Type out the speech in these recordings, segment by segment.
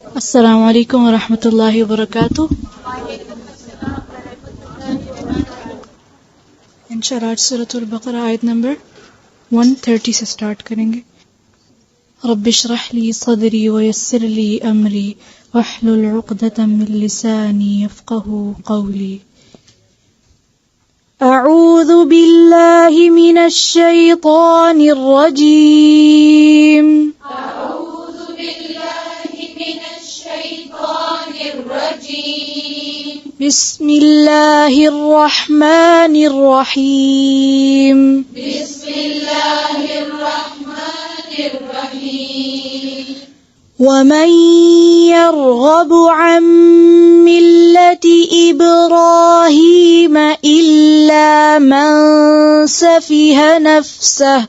अस्सलामु अलैकुम वरहमतुल्लाहि वबरकातुह। इंशाअल्लाह आज सूरतुल बकरा आयत नंबर 130 से स्टार्ट करेंगे। रब्बिशरह ली सदरी वयस्सिर ली अमरी वहलुल उक़दतम मिन लिसानी यफ़क़हू क़ौली। अऊज़ु बिल्लाहि मिनश शैतानिर रजीम। बिस्मिल्लाहिर रहमानिर रहीम। वमन यरग़बु अन मिल्लति इब्राहीम इल्ला मन सफ़िह नफ़्सह।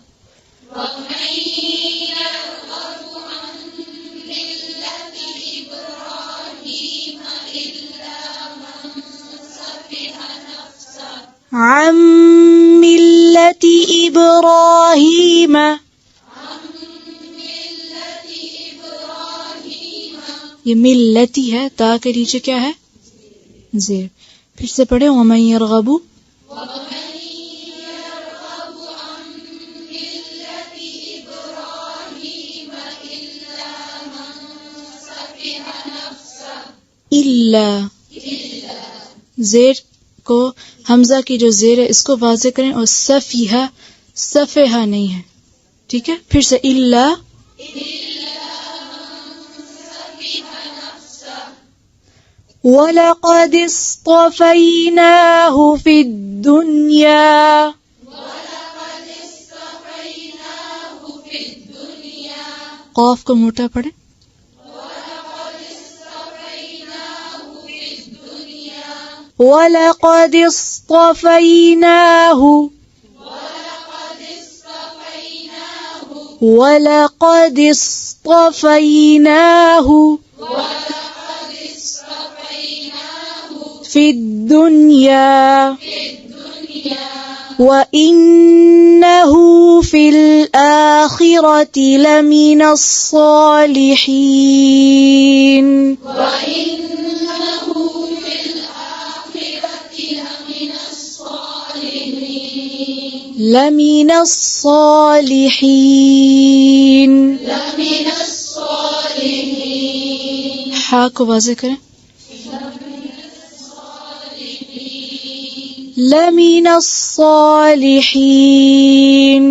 अन मिल्लति इब्राहीम, ये मिल्लती है, ता के नीचे क्या है? ज़ेर। फिर से पढ़े। वमन यरग़बु, इल्ला, ज़ेर को, हमजा की जो ज़ेर है इसको वाज़े करें और सफ़िहा, सफ़ेहा नहीं है, ठीक है। फिर से इल्ला, वलक़द इस्तफ़ैनाहु फ़िद्दुन्या, क़ाफ़ को मोटा पढ़े। वलक़द इस्तफ़ैनाहु, वलक़द इस्तफ़ैनाहु फ़िद्दुन्या व इन्नहु फ़िल आख़िरति लमिनस सालिहीन। लमिनस सालिहीन, हा को वाज़े करें। लमिनस सालिहीन,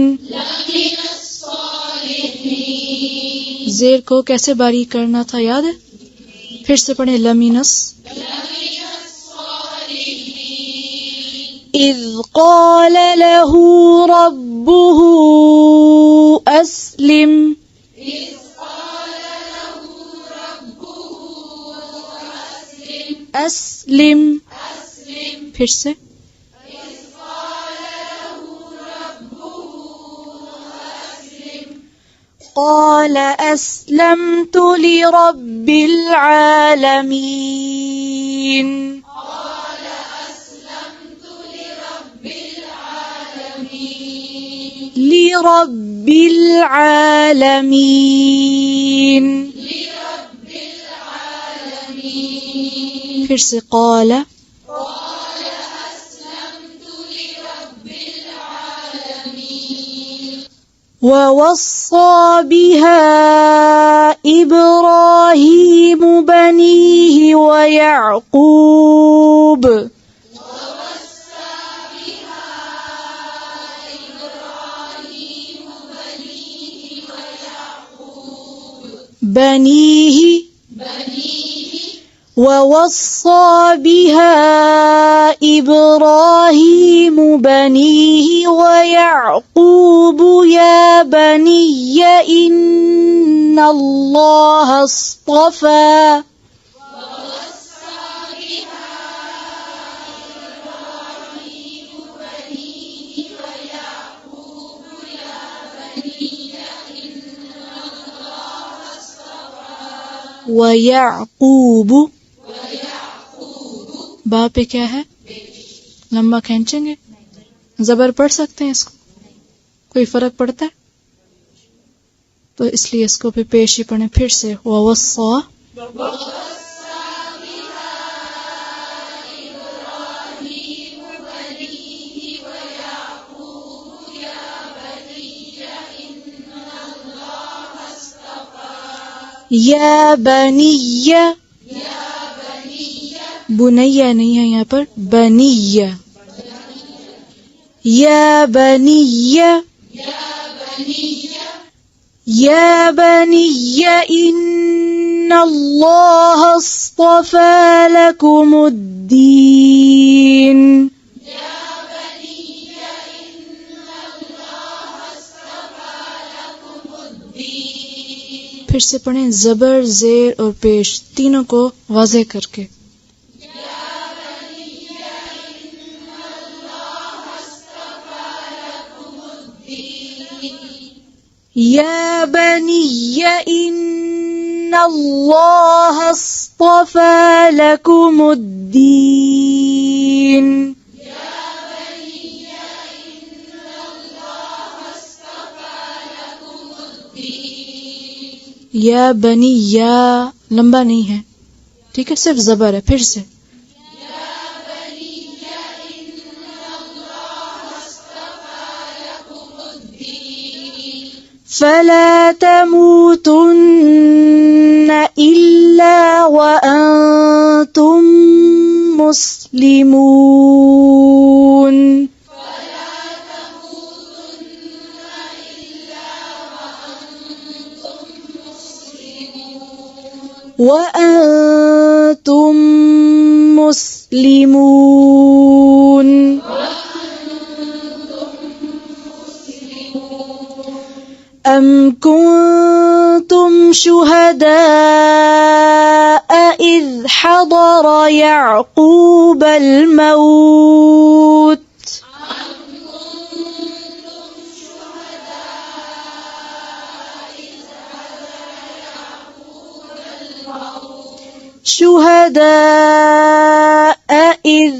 ज़ेर को कैसे बारीक करना था याद है? फिर से पढ़े। लमिनस, इज़ क़ाल लहू रब्बुहु अस्लिम, अस्लिम। फिर से। क़ाल अस्लमतु लिरब्बिल आलमीन, लिरब्बिल आलमीन। फिर से। क़ाल, ववस्सा बिहा इब्राहीम बनीहि व याक़ूब, बनीहि, ववस्सा बिहा इब्राहीम बनीहि व याक़ूब या बनिय इन्नल्लाह अस्तफ़ा, व याक़ूब, बा पे क्या है? लंबा खींचेंगे, जबर पढ़ सकते हैं इसको, कोई फर्क पड़ता है? तो इसलिए इसको भी पेश ही पढ़े। फिर से। ववस्सा, या बनिया, बुनैया नहीं है यहाँ पर, बनिया। या बनिया, या बनिया इन्नल्लाह अस्तफ़ा लकुमुद्दीन। फिर से पढ़ें, ज़बर, ज़ेर और पेश तीनों को वाज़े करके। या बनिया इन्नल्लाह अस्तफ़ा लकुमुद्दीन। या बनी, या लंबा नहीं है, ठीक है, सिर्फ ज़बर है। फिर से फला तमूतुन्न इल्ला व अंतुम मुस्लिमून। وأنتم مسلمون। أم كنتم شهداء إذ حضر يعقوب الموت شهداء إذ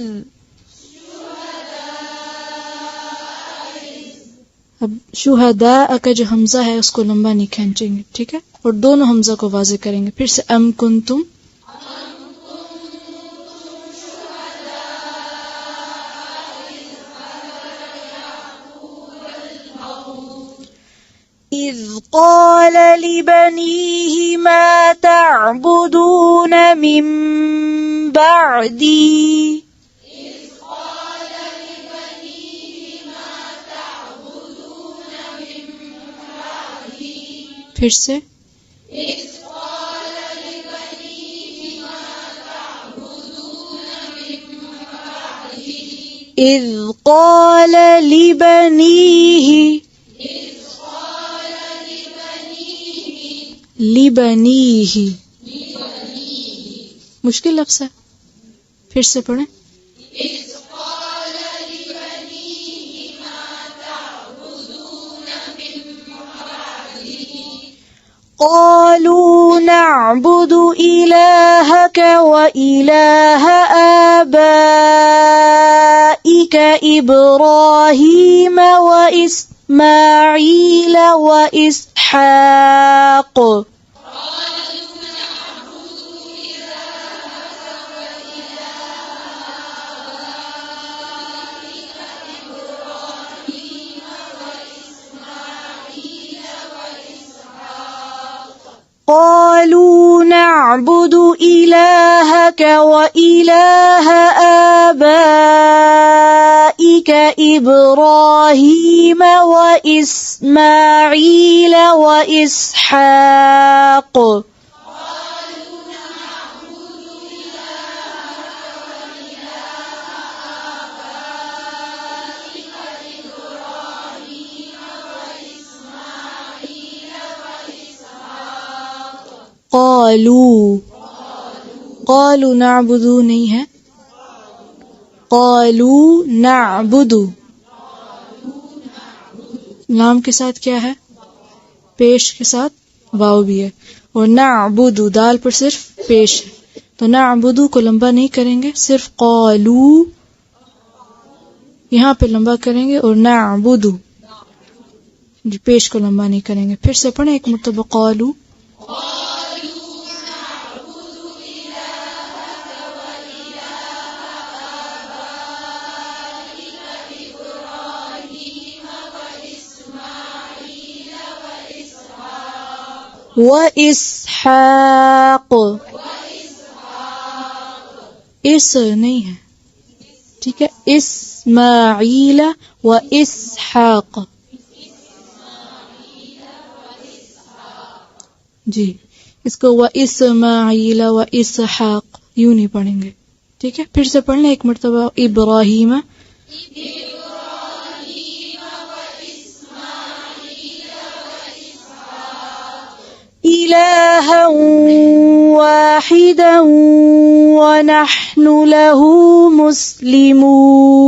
अब शुहदा का जो हमजा है उसको लंबा नहीं खींचेंगे, ठीक है, और दोनों हमजा को वाज़े करेंगे। फिर से अम कुंतुम, إذ قال لبنيه ما تعبدون من بعدي फिर से إذ قال لبنيه लिबनीही, मुश्किल लफ्ज़ है, फिर से पढ़ें। قالوا نعبد إلهك وإله آبائك إبراهيم وإسماعيل وإسحاق قالوا نعبد إلهك وإله آبائك إبراهيم وإسماعيل وإسحاق قالوا नअबुदु नहीं है, قالوا नअबुदु लाम के साथ क्या है, पेश के साथ वाव भी है, और नअबुदु दाल पर सिर्फ पेश है, तो नअबुदु को लंबा नहीं करेंगे, सिर्फ قالوا यहाँ पे लंबा करेंगे और नअबुदु पेश को लंबा नहीं करेंगे। फिर से पढ़े एक मरतबा قالوا وإسحاق. इस नहीं है, ठीक है. इस्माईल व इसहाक. जी, इसको व इस्माईल व इसहाक यूं नहीं पढ़ेंगे, ठीक है. फिर से पढ़ लें एक मरतबा. इब्राहीम इलाहा वाहिदा व नहनु लहू मुस्लिमून.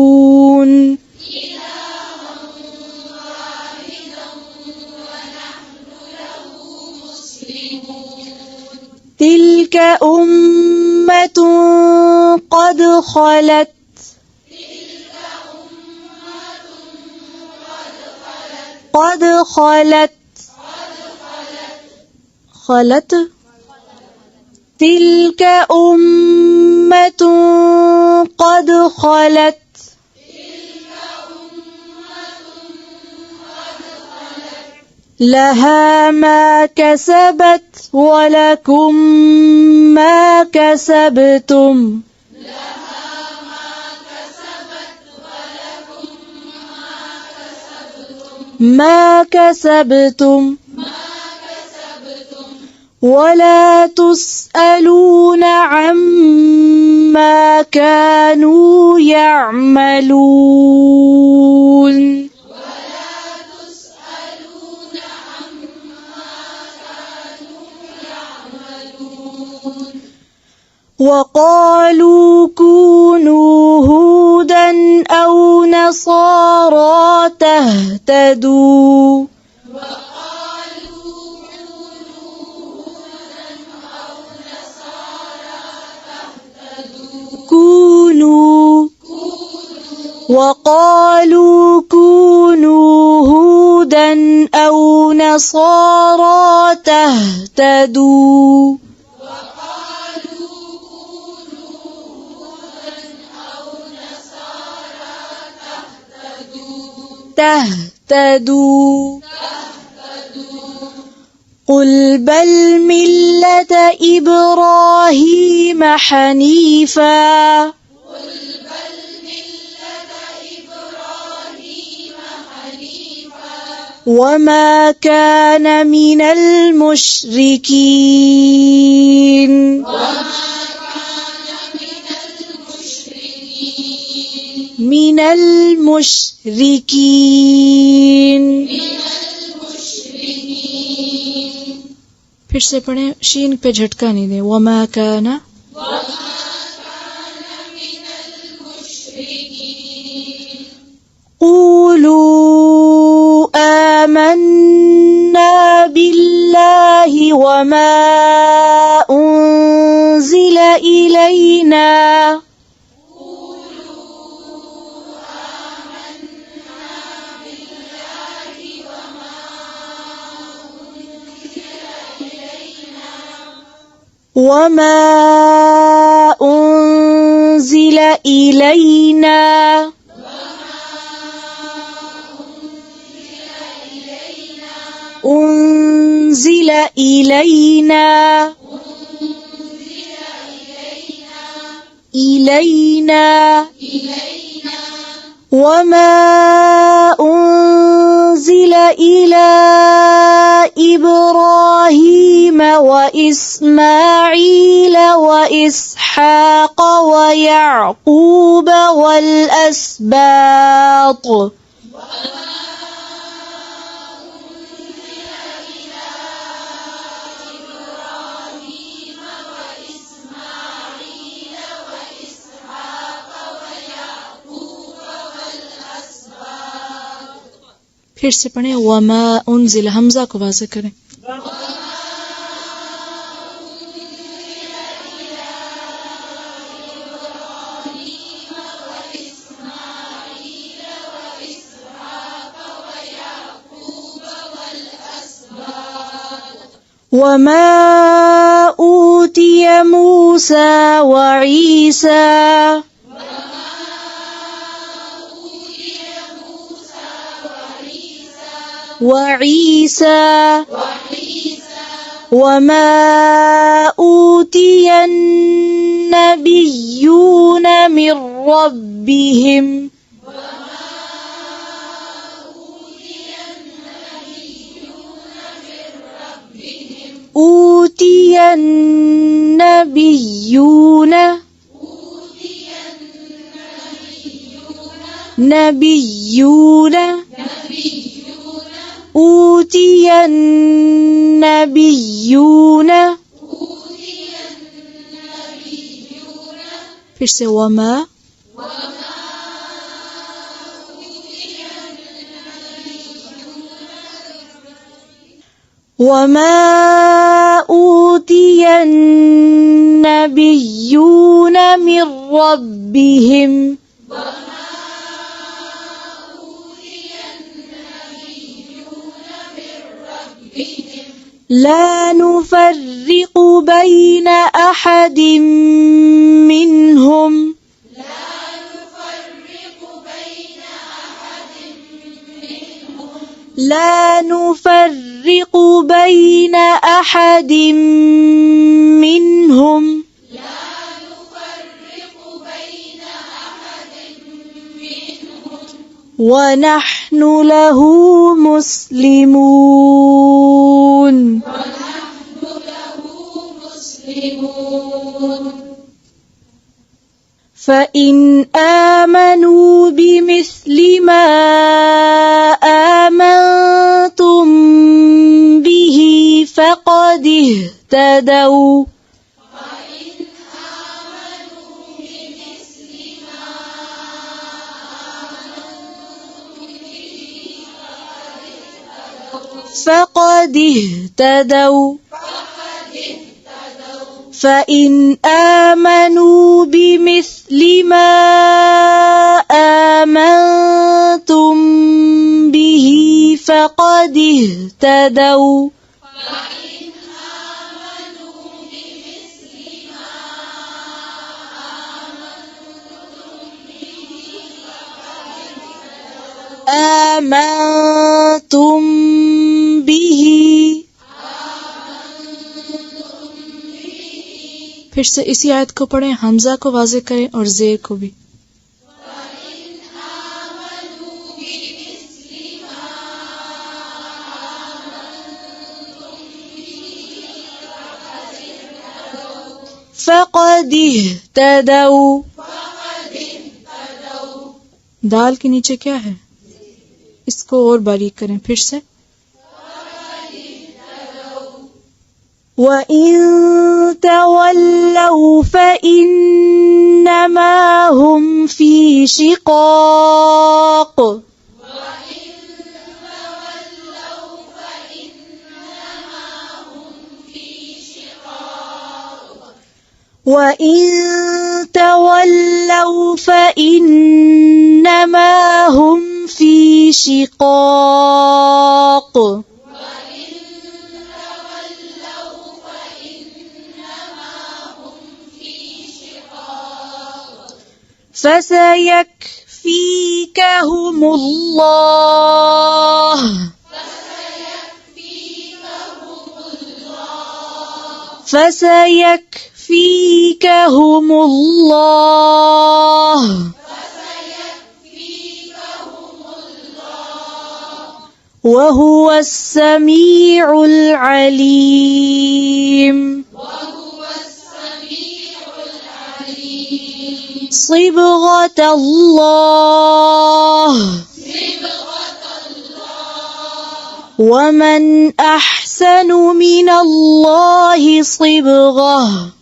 तिल्क उम्मतुन क़द ख़लत. क़द ख़लत. ख़लत. तिल्क उम्मतुन क़द ख़लत. लहा मा कसबत वलकुम मा कसबतुम. मा कसबतुम वला तुस्अलून अम्मा कानू यअमलून. وقالوا كونوا هودا أو نصارى تهتدوا. كونوا. وقالوا كونوا هودا أو نصارى تهتدوا. تهتدوا. قل بل ملة إبراهيم حنيفا. وما كان من المشركين. من المشركين. फिर से पढ़ें, शीन पे झटका नहीं दें. वमा काना. क़ूलू आमन्ना बिल्लाहि वमा उन्ज़िल इलैना. وما أنزل إلينا. أنزل إلينا. إلينا. وما أنزل إلى إبراهيم وإسماعيل وإسحاق ويعقوب والأسباط. फिर से पढ़ें. वमा उन्ज़िल. हमजा को वाज़े करें. वमा ऊतिय मूसा व ईसा. وعيسى وما أوتي النبيون من ربهم أوتي النبيون أوتي النبيون फिर से वमा أوتي النبيون من ربهم لا نفرق بين أحد منهم لا نفرق بين أحد منهم ونحن له مسلمون فإن آمنوا بمثل ما آمنتم به فقد اهتدوا فإن آمنوا بمثل ما آمنتم به فقد اهتدوا آمنتم به फिर से इसी आयत को पढ़ें, हमजा को वाज़े करें और ज़ेर को भी। फ़क़द इह्तदौ, दाल के नीचे क्या है, इसको और बारीक करें। फिर से وَإِن تَوَلَّوْا فَإِنَّمَا هُمْ فِي شِقَاقٍ وَإِن تَوَلَّوْا فَإِنَّمَا هُمْ فِي شِقَاقٍ فسيكفيكهم الله فسيكفيكهم الله وهو السميع العليم صبغة الله ومن أحسن من الله صبغة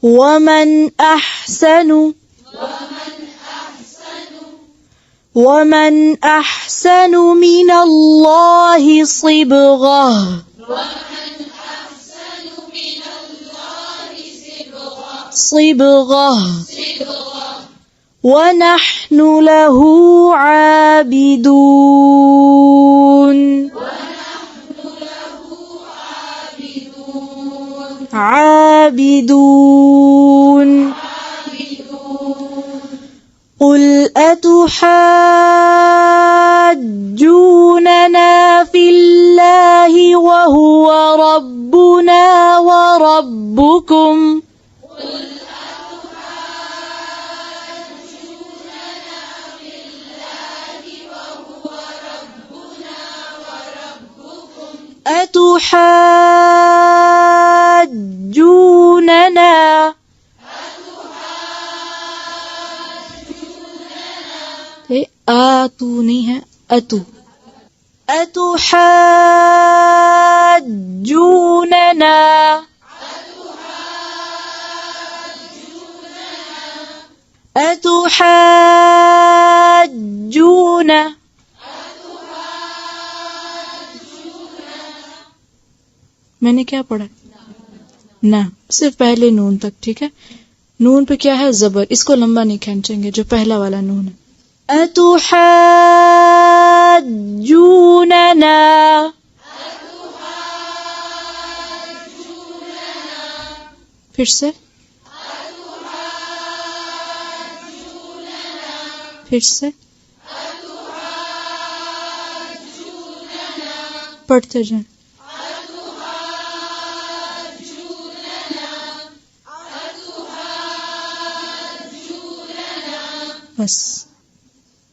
ومن أحسن من الله صبغة ونحن له عابدون قل أتحاجون وربكم أتحاجوننا آتو नहीं है أتو أتحاجوننا أتحاجون मैंने क्या पढ़ा ना सिर्फ पहले नून तक ठीक है नून पे क्या है जबर इसको लंबा नहीं खींचेंगे जो पहला वाला नून है अतुहाज्जूनना फिर से पढ़ते जाएं बस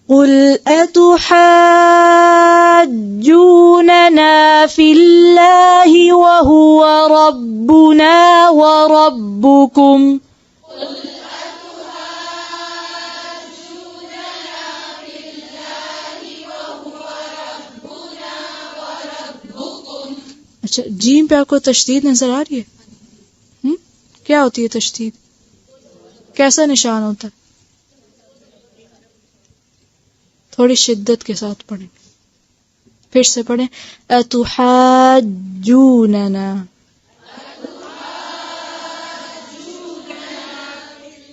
قل أتحاجوننا في الله وهو ربنا وربكم अच्छा जीम पे आपको तशदीद नजर आ रही है क्या होती है तशदीद कैसा निशान होता है थोड़ी शिद्दत के साथ पढ़ें फिर से पढ़ें अतुहाज्जूनना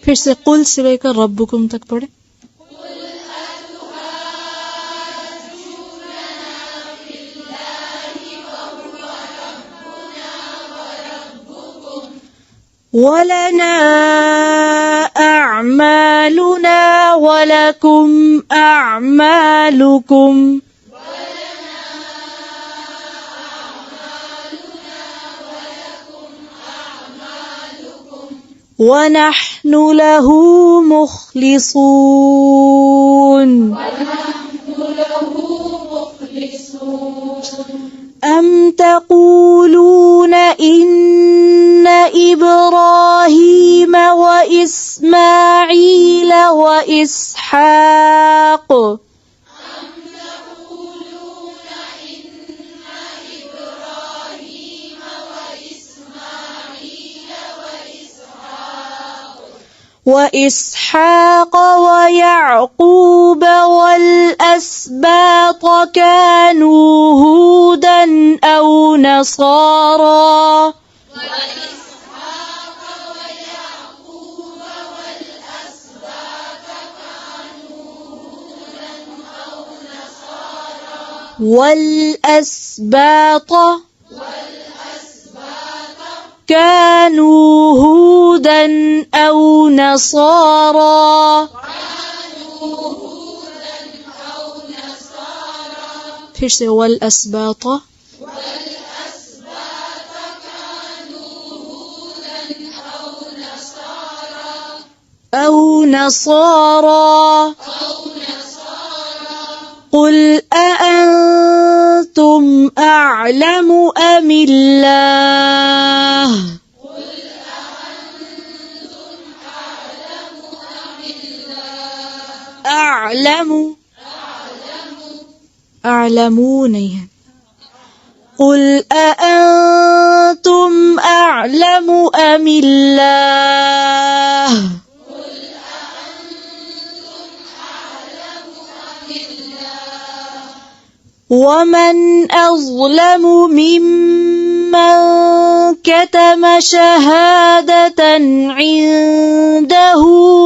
फिर से कुल से लेकर रब्बुकुम तक पढ़ें वलना अअमालुना वलकुम अअमालुकुम वनहनु लहु मुखलिसून أم تقولون إن إبراهيم وإسماعيل وإسحاق وإسحاق ويعقوب والأسباط كانوا هودا أو نصارى والأسباط كانوا هودا أو نصارى फिर से والأسباط أو نصارى قل أأنتم أعلم أم الله أعلم أعلمون قل أأنتم أعلم أم الله ومن أظلم ممن كتم شهادة عنده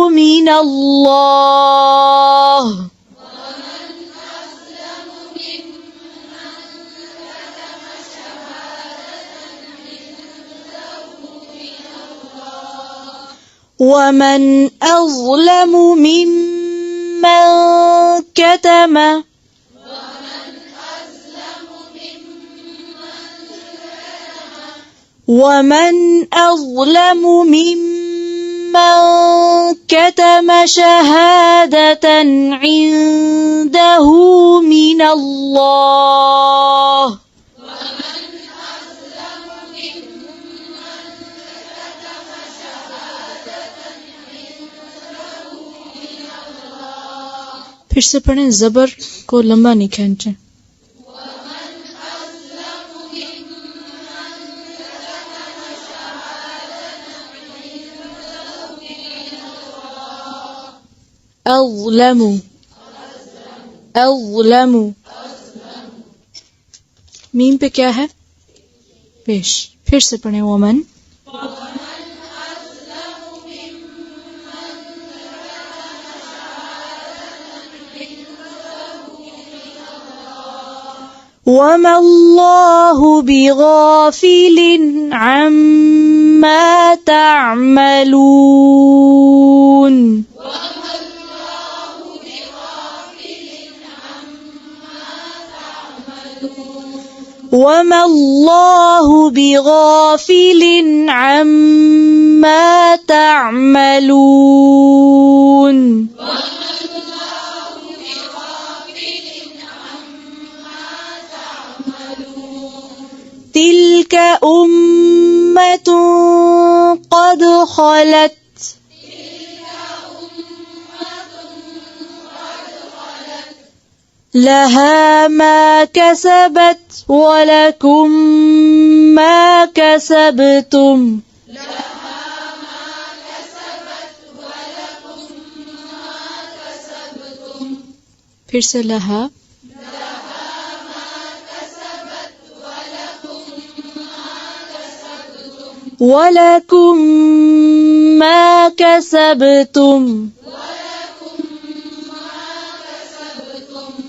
من الله ومن أظلم ممن كتم ومن أظلم ممن كتم شهادة عنده من الله फिर से पढ़ें, जबर को लंबा नहीं खींचें। अज़लमु अज़लमु मीम पे क्या है? पेश। फिर से पढ़ें, वमन वमल्लाहु बिगाफिलिन अम्मा तअमलून वमल्लाहु बिगाफिलिन अम्मा तअमलून तिल्क उम्मतुन क़द ख़लत लहा मा कसबत वलकुम मा कसबतुम फिर से लहा वलकुम मा कसबतुम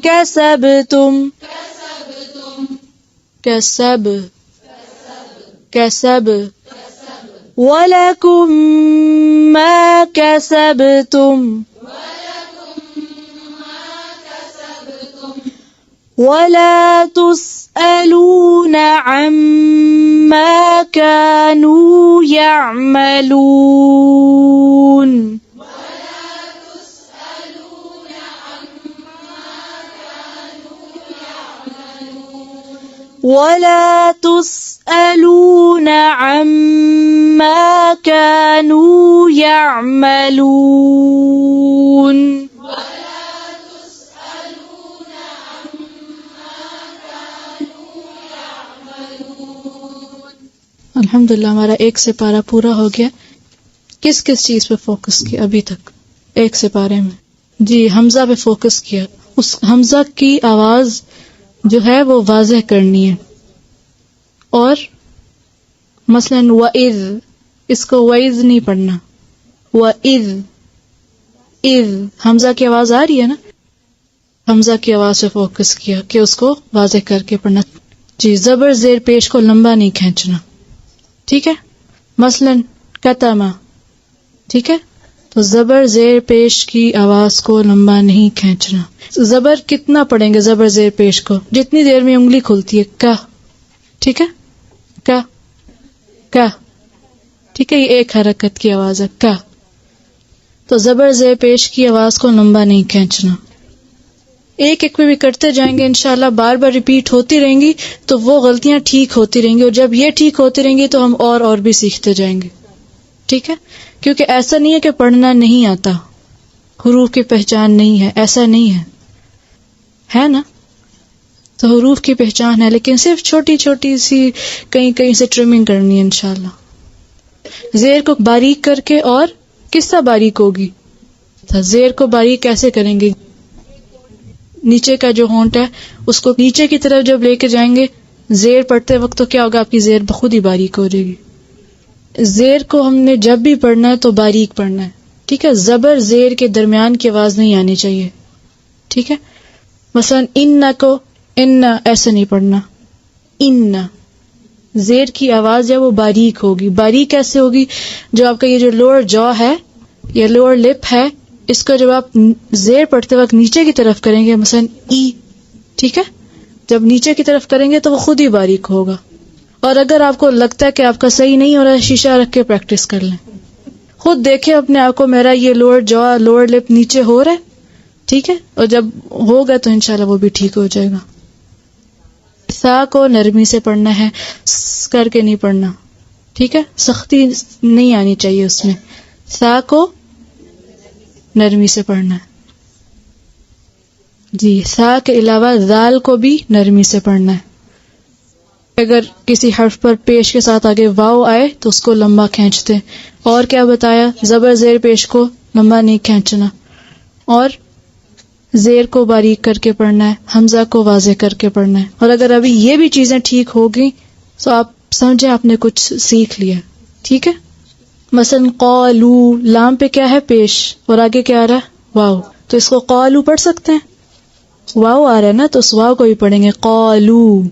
कसबतुम कसब कसब वलकुम मा कसबतुम वला तुस्अलून अम्मा कानू यअमलून वला तुस्अलून अम्मा कानू यअमलून अल्हम्दुलिल्लाह हमारा एक से पारा पूरा हो गया। किस किस चीज पे फोकस किया अभी तक? एक से पारे में जी हमजा पे फोकस किया। उस हमजा की आवाज जो है वो वाज़ेह करनी है। और मसलन वइज़, इसको वइज़ नहीं पढ़ना, वइज़ इज़ हमजा की आवाज आ रही है ना, हमजा की आवाज पे फोकस किया कि उसको वाज़ेह करके पढ़ना। जी जबर जेर पेश को लंबा नहीं खींचना, ठीक है। मसलन कतमा, ठीक है, तो जबर जेर पेश की आवाज को लंबा नहीं खींचना। जबर कितना पढ़ेंगे जबर जेर पेश को? जितनी देर में उंगली खुलती है, का, ठीक है, का का, ठीक है, ये एक हरकत की आवाज है, का। तो जबर जेर पेश की आवाज को लंबा नहीं खींचना। एक एक पे भी करते जाएंगे इंशाल्लाह, बार बार रिपीट होती रहेंगी तो वो गलतियां ठीक होती रहेंगी, और जब ये ठीक होती रहेंगी तो हम और भी सीखते जाएंगे, ठीक है। क्योंकि ऐसा नहीं है कि पढ़ना नहीं आता, हुरूफ की पहचान नहीं है, ऐसा नहीं है, है ना। तो हुरूफ की पहचान है, लेकिन सिर्फ छोटी छोटी सी कहीं से ट्रिमिंग करनी है इंशाल्लाह। जेर को बारीक करके, और किस तरह बारीक होगी? जेर को बारीक कैसे करेंगे? नीचे का जो होंठ है उसको नीचे की तरफ जब लेके जाएंगे जेर पढ़ते वक्त, तो क्या होगा? आपकी जेर खुद ही बारीक हो जाएगी। जेर को हमने जब भी पढ़ना है तो बारीक पढ़ना है, ठीक है। जबर जेर के दरमियान की आवाज नहीं आनी चाहिए, ठीक है। मसलन इन्ना को इन्ना ऐसे नहीं पढ़ना, इन्ना जेर की आवाज है वो बारीक होगी। बारीक कैसे होगी? जो आपका ये जो लोअर जॉ है या लोअर लिप है, इसको जब आप जेर पढ़ते वक्त नीचे की तरफ करेंगे, मसलन ई, ठीक है, जब नीचे की तरफ करेंगे तो वो खुद ही बारीक होगा। और अगर आपको लगता है कि आपका सही नहीं हो रहा है, शीशा रख के प्रैक्टिस कर लें। खुद देखें अपने आप को, मेरा ये लोअर जॉ, लोअर लिप नीचे हो रहा है, ठीक है, और जब होगा तो इंशाल्लाह वो भी ठीक हो जाएगा। सा को नरमी से पढ़ना है, करके नहीं पढ़ना, ठीक है, सख्ती नहीं आनी चाहिए उसमें। सा को नरमी से पढ़ना है जी। सा के अलावा जाल को भी नरमी से पढ़ना है। अगर किसी हर्फ पर पेश के साथ आगे वाव आए तो उसको लंबा खींचते हैं। और क्या बताया, जबर जेर पेश को लंबा नहीं खींचना, और जेर को बारीक करके पढ़ना है, हमजा को वाज़े करके पढ़ना है। और अगर अभी ये भी चीजें ठीक हो गई तो आप समझे आपने कुछ सीख लिया, ठीक है। मसलन क़ालू, लाम पे क्या है पेश, और आगे क्या आ रहा है वाव, तो इसको क़ालू पढ़ सकते हैं। वाव आ रहा है ना, तो उस वाव को भी पढ़ेंगे क़ालू।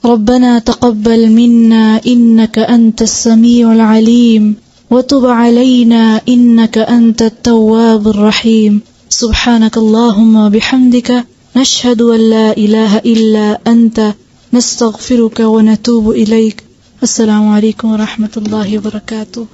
रब्बना तक़ब्बल मिन्ना इन्नका अंतस समीउल अलीम व तुब अलैना इन्नका अंतत तव्वाबुर रहीम। सुब्हानकल्लाहुम्मा बिहम्दिका नशहदु अन ला इलाहा इल्ला अंता नस्तगफिरुका व नतूबु इलैक। अस्सलामु अलैकुम व रहमतुल्लाहि व बरकातुहू।